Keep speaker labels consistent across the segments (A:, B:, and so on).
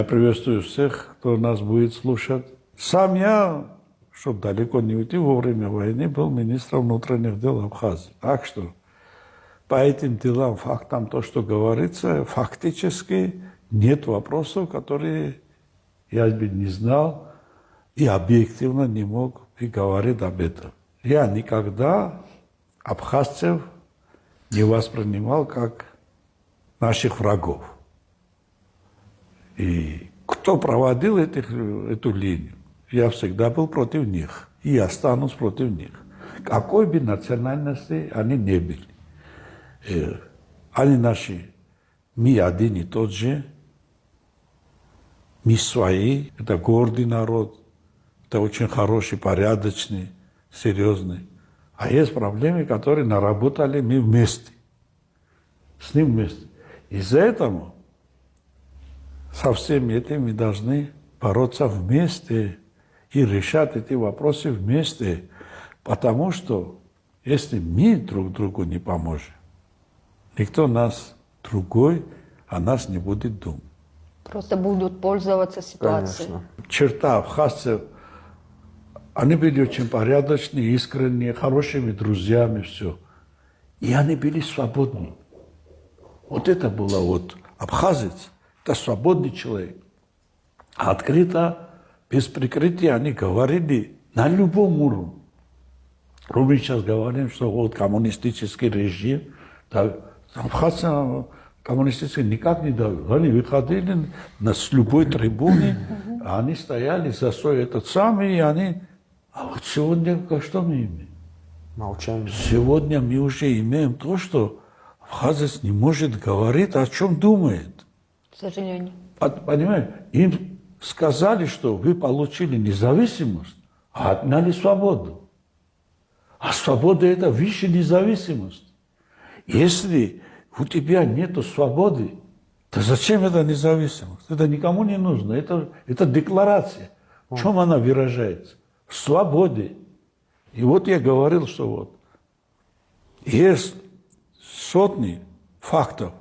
A: Я приветствую всех, кто нас будет слушать. Сам я, чтобы далеко не уйти, во время войны был министром внутренних дел Абхазии. Так что по этим делам, фактам, то, что говорится, фактически нет вопросов, которые я бы не знал и объективно не мог и говорить об этом. Я никогда абхазцев не воспринимал как наших врагов. И кто проводил эту линию, я всегда был против них и останусь против них. Какой бы национальности они не были. Они наши, мы один и тот же, мы свои, это гордый народ, это очень хороший, порядочный, серьезный. А есть проблемы, которые наработали мы вместе, с ним вместе. Из-за этого со всеми этим мы должны бороться вместе и решать эти вопросы вместе, потому что если мы друг другу не поможем, никто нас другой о нас не будет думать.
B: Просто будут пользоваться ситуацией.
C: Конечно.
A: Черта абхазцев, они были очень порядочные, искренние, хорошими друзьями, все. И они были свободны. Вот это было вот абхазец. Это свободный человек. Открыто, без прикрытия они говорили на любом уровне. Мы сейчас говорим, что вот коммунистический режим, так, абхазцам коммунистический никак не дают. Они выходили с любой трибуны, они стояли за свой этот самый, и они... А вот сегодня что мы имеем?
C: Молчание.
A: Сегодня мы уже имеем то, что абхазец не может говорить, о чем думает.
B: К сожалению.
A: Понимаете, им сказали, что вы получили независимость, а отняли свободу. А свобода – это выше независимость. Если у тебя нет свободы, то зачем эта независимость? Это никому не нужно. Это декларация. В чем она выражается? В свободе. И вот я говорил, что вот есть сотни фактов,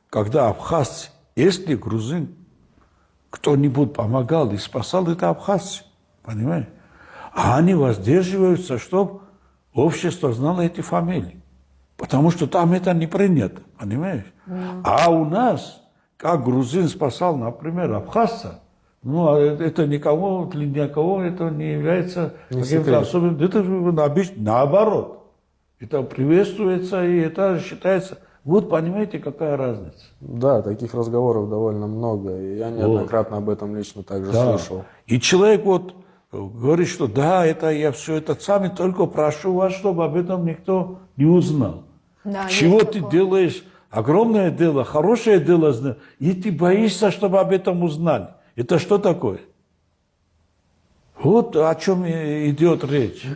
A: когда абхазцы, если грузин, кто-нибудь помогал и спасал, это абхазцы, понимаете? А они воздерживаются, чтобы общество знало эти фамилии. Потому что там это не принято, понимаешь? А у нас, как грузин спасал, например, абхазца, ну, это никого, для никого это не является каким-то особенным. Это обычно наоборот. Это приветствуется и это считается... Вот понимаете, какая разница?
C: Да, таких разговоров довольно много. И я неоднократно об этом лично также слышал.
A: И человек вот говорит, что да, это я все это сам, только прошу вас, чтобы об этом никто не узнал.
B: Да,
A: Чего ты делаешь? Огромное дело, хорошее дело, и ты боишься, чтобы об этом узнали. Это что такое? Вот о чем идет речь.